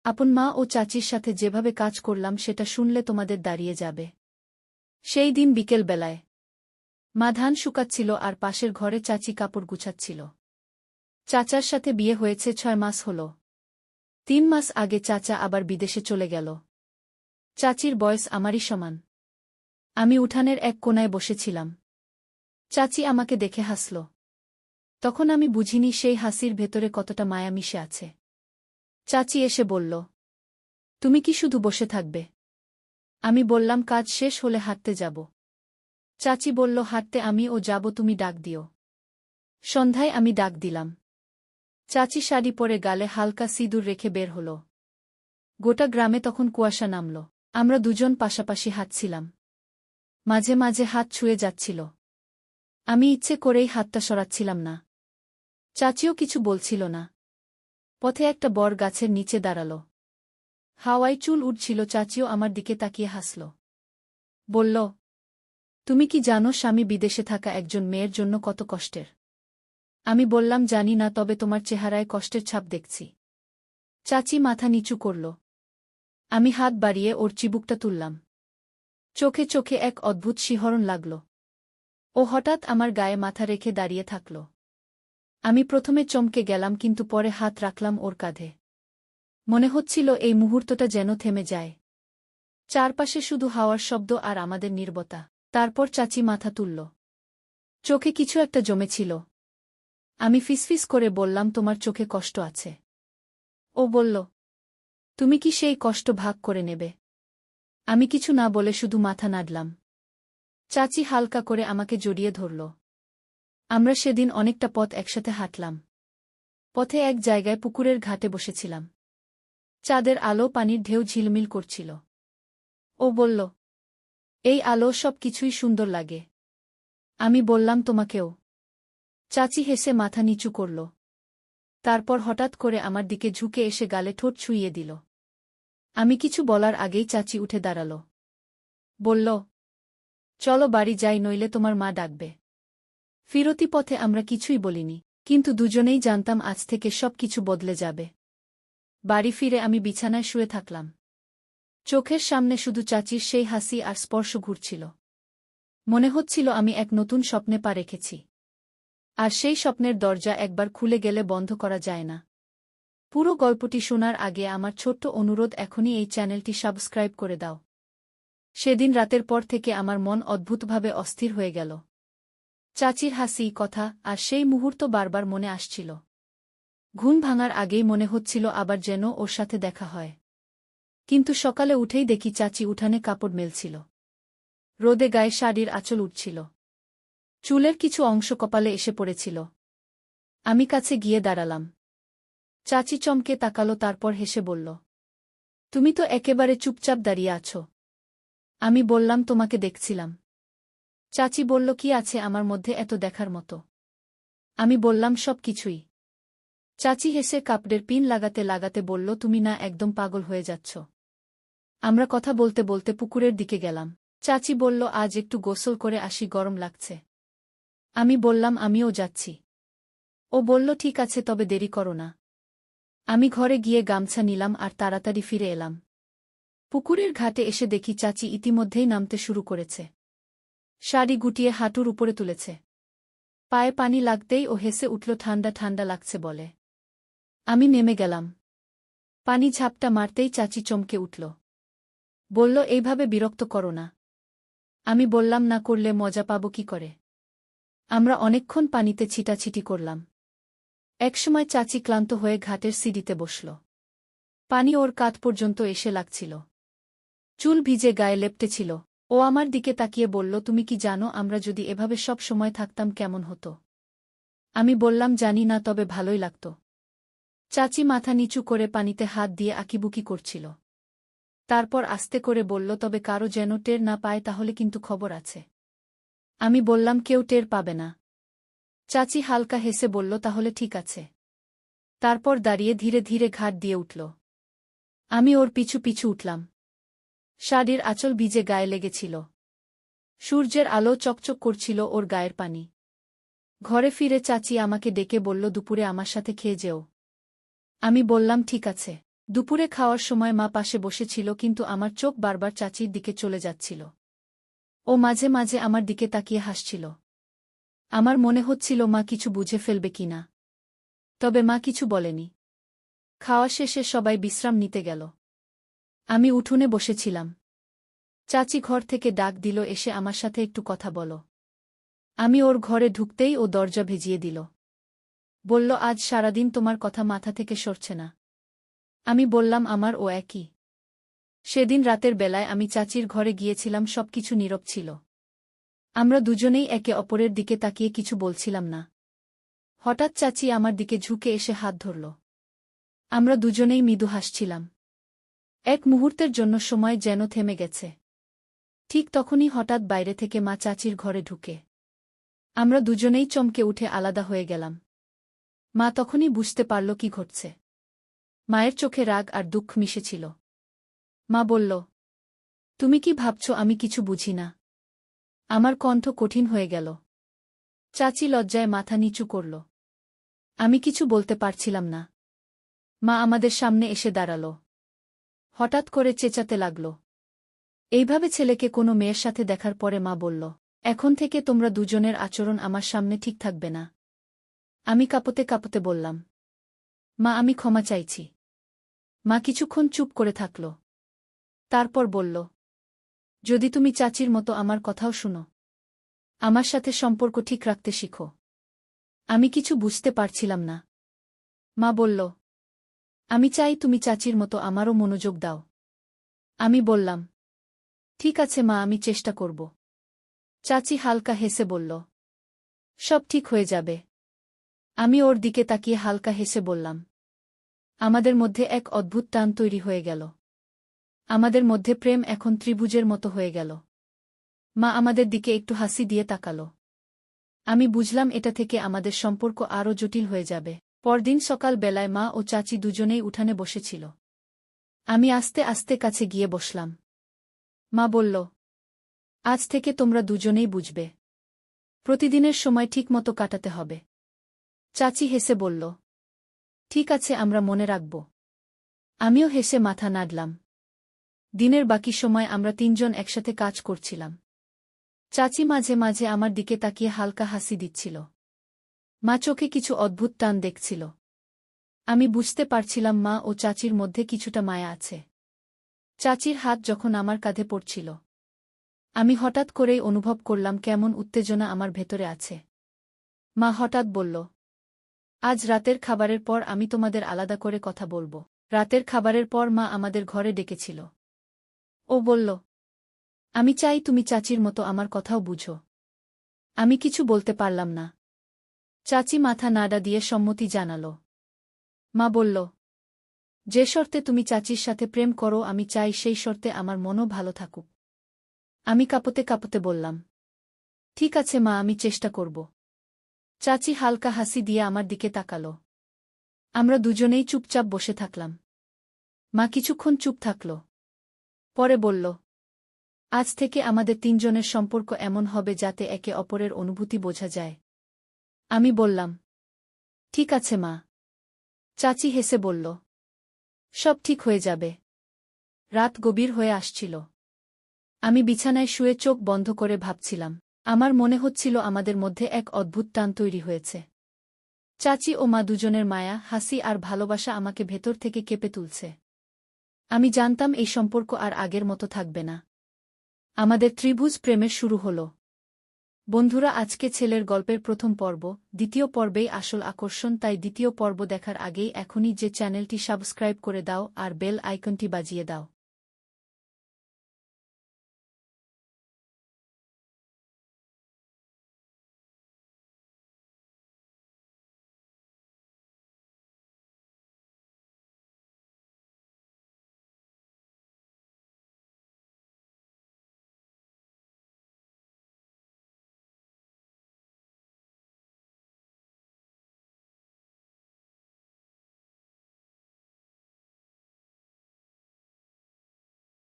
আপন মা ও চাচির সাথে যেভাবে কাজ করলাম সেটা শুনলে তোমাদের দাঁড়িয়ে যাবে। সেই দিন বিকেল বেলায় মা ধান শুকাচ্ছিল আর পাশের ঘরে চাচি কাপড় গুছাচ্ছিল। চাচার সাথে বিয়ে হয়েছে 6 মাস হল। 3 মাস আগে চাচা আবার বিদেশে চলে গেল। চাচির বয়স আমারই সমান। আমি উঠানের এক কোণায় বসেছিলাম। চাচি আমাকে দেখে হাসল। তখন আমি বুঝিনি সেই হাসির ভেতরে কতটা মায়া মিশে আছে। চাচি এসে বলল, তুমি কি শুধু বসে থাকবে? আমি বললাম, কাজ শেষ হলে হাঁটতে যাব। চাচি বলল, হাঁটতে আমিও যাব, তুমি ডাক দিও। সন্ধ্যায় আমি ডাক দিলাম। চাচি শাড়ি পরে গালে হালকা সিঁদুর রেখে বের হল। গোটা গ্রামে তখন কুয়াশা নামল। আমরা দুজন পাশাপাশি হাঁটছিলাম। মাঝে মাঝে হাত ছুঁয়ে যাচ্ছিল। আমি ইচ্ছে করেই হাতটা সরাচ্ছিলাম না। চাচিও কিছু বলছিল না। পথে একটা বর গাছের নিচে দাঁড়াল। হাওয়ায় চুল উড়ছিল। চাচিও আমার দিকে তাকিয়ে হাসল। বলল, তুমি কি জানো স্বামী বিদেশে থাকা একজন মেয়ের জন্য কত কষ্টের? আমি বললাম, জানি না, তবে তোমার চেহারায় কষ্টের ছাপ দেখছি। চাচি মাথা নিচু করল। আমি হাত বাড়িয়ে ওর চিবুকটা তুললাম। চোখে চোখে এক অদ্ভুত শিহরণ লাগল। ও হঠাৎ আমার গায়ে মাথা রেখে দাঁড়িয়ে থাকল। আমি প্রথমে চমকে গেলাম, কিন্তু পরে হাত রাখলাম ওর কাঁধে। মনে হচ্ছিল এই মুহূর্তটা যেন থেমে যায়। চারপাশে শুধু হাওয়ার শব্দ আর আমাদের নীরবতা। তারপর চাচি মাথা তুলল। চোখে কিছু একটা জমেছিল। আমি ফিসফিস করে বললাম, তোমার চোখে কষ্ট আছে। ও বলল, তুমি কি সেই কষ্ট ভাগ করে নেবে? আমি কিছু না বলে শুধু মাথা নাড়লাম। চাচি হালকা করে আমাকে জড়িয়ে ধরল। আমরা সেদিন অনেকটা পথ একসাথে হাঁটলাম। পথে এক জায়গায় পুকুরের ঘাটে বসেছিলাম। চাঁদের আলো পানির ঢেউ ঝিলমিল করছিল। ও বলল, এই আলো সব কিছুই সুন্দর লাগে। আমি বললাম, তোমাকেও। চাচি হেসে মাথা নিচু করল। তারপর হঠাৎ করে আমার দিকে ঝুঁকে এসে গালে ঠোঁট ছুঁইয়ে দিল। আমি কিছু বলার আগেই চাচি উঠে দাঁড়াল। বলল, চলো বাড়ি যাই, নইলে তোমার মা ডাকবে। ফিরতি পথে আমরা কিছুই বলিনি, কিন্তু দুজনেই জানতাম আজ থেকে সব কিছু বদলে যাবে। বাড়ি ফিরে আমি বিছানায় শুয়ে থাকলাম। চোখের সামনে শুধু চাচির সেই হাসি আর স্পর্শ ঘুরছিল। মনে হচ্ছিল আমি এক নতুন স্বপ্নে পা রেখেছি। আর সেই স্বপ্নের দরজা একবার খুলে গেলে বন্ধ করা যায় না। পুরো গল্পটি শোনার আগে আমার ছোট্ট অনুরোধ, এখনই এই চ্যানেলটি সাবস্ক্রাইব করে দাও। সেদিন রাতের পর থেকে আমার মন অদ্ভুতভাবে অস্থির হয়ে গেল। চাচির হাসি, কথা আর সেই মুহূর্ত বারবার মনে আসছিল। ঘুম ভাঙার আগেই মনে হচ্ছিল আবার যেন ওর সাথে দেখা হয়। কিন্তু সকালে উঠেই দেখি চাচি উঠানে কাপড় মেলছিল। রোদে গায়ে শাড়ির আঁচল উঠছিল। চুলের কিছু অংশ কপালে এসে পড়েছিল। আমি কাছে গিয়ে দাঁড়ালাম। চাচি চমকে তাকালো, তারপর হেসে বলল, তুমি তো একেবারে চুপচাপ দাঁড়িয়ে আছো। আমি বললাম, তোমাকে দেখছিলাম। চাচি বলল, কি আছে আমার মধ্যে এত দেখার মতো? আমি বললাম, সব কিছুই। চাচি হেসে কাপড়ের পিন লাগাতে লাগাতে বলল, তুমি না একদম পাগল হয়ে যাচ্ছ? আমরা কথা বলতে বলতে পুকুরের দিকে গেলাম। চাচি বলল, আজ একটু গোসল করে আসি, গরম লাগছে। আমি বললাম, আমিও যাচ্ছি। ও বলল, ঠিক আছে, তবে দেরি করো না। আমি ঘরে গিয়ে গামছা নিলাম আর তাড়াতাড়ি ফিরে এলাম। পুকুরের ঘাটে এসে দেখি চাচি ইতিমধ্যেই নামতে শুরু করেছে। শাড়ি গুটিয়ে হাঁটুর উপরে তুলেছে। পায়ে পানি লাগতেই ও হেসে উঠল, ঠান্ডা ঠান্ডা লাগছে বলে। আমি নেমে গেলাম। পানি ঝাপটা মারতেই চাচি চমকে উঠল। বলল, এইভাবে বিরক্ত করো না। আমি বললাম, না করলে মজা পাবো কি করে? আমরা অনেকক্ষণ পানিতে ছিটাছিটি করলাম। একসময় চাচি ক্লান্ত হয়ে ঘাটের সিঁড়িতে বসল। পানি ওর কাঁধ পর্যন্ত এসে লাগছিল। চুল ভিজে গায়ে লেপ্টেছিল। ও আমার দিকে তাকিয়ে বলল, তুমি কি জানো আমরা যদি এভাবে সব সময় থাকতাম কেমন হতো? আমি বললাম, জানি না, তবে ভালোই লাগত। চাচি মাথা নিচু করে পানিতে হাত দিয়ে আঁকিবুকি করছিল। তারপর আস্তে করে বলল, তবে কারো যেন টের না পায়, তাহলে কিন্তু খবর আছে। আমি বললাম, কেউ টের পাবে না। চাচি হালকা হেসে বলল, তাহলে ঠিক আছে। তারপর দাঁড়িয়ে ধীরে ধীরে ঘাট দিয়ে উঠল। আমি ওর পিছু পিছু উঠলাম। শাড়ির আঁচল ভিজে গায়ে লেগেছিল। সূর্যের আলো চকচক করছিল ওর গায়ের পানি। ঘরে ফিরে চাচি আমাকে ডেকে বলল, দুপুরে আমার সাথে খেয়ে যেও। আমি বললাম, ঠিক আছে। দুপুরে খাওয়ার সময় মা পাশে বসেছিল, কিন্তু আমার চোখ বারবার চাচির দিকে চলে যাচ্ছিল। ও মাঝে মাঝে আমার দিকে তাকিয়ে হাসছিল। আমার মনে হচ্ছিল মা কিছু বুঝে ফেলবে কিনা। তবে মা কিছু বলেনি। খাওয়া শেষে সবাই বিশ্রাম নিতে গেল। আমি উঠোনে বসেছিলাম। চাচি ঘর থেকে ডাক দিল, এসে আমার সাথে একটু কথা বলো। আমি ওর ঘরে ঢুকতেই ও দরজা ভেজিয়ে দিল। বলল, আজ সারাদিন তোমার কথা মাথা থেকে সরছে না। আমি বললাম, আমার ও একই। সেদিন রাতের বেলায় আমি চাচির ঘরে গিয়েছিলাম, সবকিছু নীরব ছিল। আমরা দুজনেই একে অপরের দিকে তাকিয়ে কিছু বলছিলাম না। হঠাৎ চাচি আমার দিকে ঝুঁকে এসে হাত ধরল। আমরা দুজনেই মৃদু হাসছিলাম। এক মুহূর্তের জন্য সময় যেন থেমে গেছে। ঠিক তখনই হঠাৎ বাইরে থেকে মা চাচির ঘরে ঢুকে। আমরা দুজনেই চমকে উঠে আলাদা হয়ে গেলাম। মা তখনই বুঝতে পারল কি ঘটছে। মায়ের চোখে রাগ আর দুঃখ মিশেছিল। মা বলল, তুমি কি ভাবছ আমি কিছু বুঝি না? আমার কণ্ঠ কঠিন হয়ে গেল। চাচি লজ্জায় মাথা নিচু করল। আমি কিছু বলতে পারছিলাম না। মা আমাদের সামনে এসে দাঁড়াল। হঠাৎ করে চেঁচাতে লাগল। এইভাবে ছেলেকে কোনো মেয়ের সাথে দেখার পরে মা বলল, এখন থেকে তোমরা দুজনের আচরণ আমার সামনে ঠিক থাকবে না। আমি কাঁপতে কাঁপতে বললাম, মা, আমি ক্ষমা চাইছি। মা কিছুক্ষণ চুপ করে থাকল। তারপর বলল, যদি তুমি চাচির মতো আমার কথাও শুনো, আমার সাথে সম্পর্ক ঠিক রাখতে শিখো। আমি কিছু বুঝতে পারছিলাম না। মা বলল, আমি চাই তুমি চাচির মতো আমারও মনোযোগ দাও। আমি বললাম, ঠিক আছে মা, আমি চেষ্টা করব। চাচি হালকা হেসে বলল, সব ঠিক হয়ে যাবে। আমি ওর দিকে তাকিয়ে হালকা হেসে বললাম, আমাদের মধ্যে এক অদ্ভুত টান তৈরি হয়ে গেল। আমাদের মধ্যে প্রেম এখন ত্রিভুজের মতো হয়ে গেল। মা আমাদের দিকে একটু হাসি দিয়ে তাকাল। আমি বুঝলাম এটা থেকে আমাদের সম্পর্ক আরও জটিল হয়ে যাবে। পরদিন সকাল বেলায় মা ও চাচি দুজনেই উঠানে বসেছিল। আমি আস্তে আস্তে কাছে গিয়ে বসলাম। মা বলল, আজ থেকে তোমরা দুজনেই বুঝবে। প্রতিদিনের সময় ঠিকমতো কাটাতে হবে। চাচি হেসে বলল, ঠিক আছে, আমরা মনে রাখব। আমিও হেসে মাথা নাড়লাম। দিনের বাকি সময় আমরা তিনজন একসাথে কাজ করছিলাম। চাচি মাঝে মাঝে আমার দিকে তাকিয়ে হালকা হাসি দিচ্ছিল। মা চোখে কিছু অদ্ভুত টান দেখছিল। আমি বুঝতে পারছিলাম মা ও চাচির মধ্যে কিছুটা মায়া আছে। চাচির হাত যখন আমার কাঁধে পড়ছিল, আমি হঠাৎ করেই অনুভব করলাম কেমন উত্তেজনা আমার ভেতরে আছে। মা হঠাৎ বলল, আজ রাতের খাবারের পর আমি তোমাদের আলাদা করে কথা বলবো। রাতের খাবারের পর মা আমাদের ঘরে ডেকেছিল। ও বলল, আমি চাই তুমি চাচির মতো আমার কথাও বুঝো। আমি কিছু বলতে পারলাম না। চাচি মাথা নাড়া দিয়ে সম্মতি জানাল। মা বলল, যে শর্তে তুমি চাচির সাথে প্রেম করো, আমি চাই সেই শর্তে আমার মনও ভালো থাকুক। আমি কাঁপতে কাঁপতে বললাম, ঠিক আছে মা, আমি চেষ্টা করব। চাচি হালকা হাসি দিয়ে আমার দিকে তাকাল। আমরা দুজনেই চুপচাপ বসে থাকলাম। মা কিছুক্ষণ চুপ থাকল। পরে বলল, আজ থেকে আমাদের তিনজনের সম্পর্ক এমন হবে যাতে একে অপরের অনুভূতি বোঝা যায়। আমি বললাম, ঠিক আছে মা। চাচি হেসে বলল, সব ঠিক হয়ে যাবে। রাত গভীর হয়ে আসছিল। আমি বিছানায় শুয়ে চোখ বন্ধ করে ভাবছিলাম। আমার মনে হচ্ছিল আমাদের মধ্যে এক অদ্ভুত টান তৈরি হয়েছে। চাচি ও মা দুজনের মায়া, হাসি আর ভালোবাসা আমাকে ভেতর থেকে কেঁপে তুলছে। আমি জানতাম এই সম্পর্ক আর আগের মতো থাকবে না। আমাদের ত্রিভুজ প্রেমের শুরু হল। বন্ধুরা, আজকে ছেলের গল্পের প্রথম পর্ব। দ্বিতীয় পর্বেই আসল আকর্ষণ, তাই দ্বিতীয় পর্ব দেখার আগেই এখনই যে চ্যানেলটি সাবস্ক্রাইব করে দাও আর বেল আইকনটি বাজিয়ে দাও।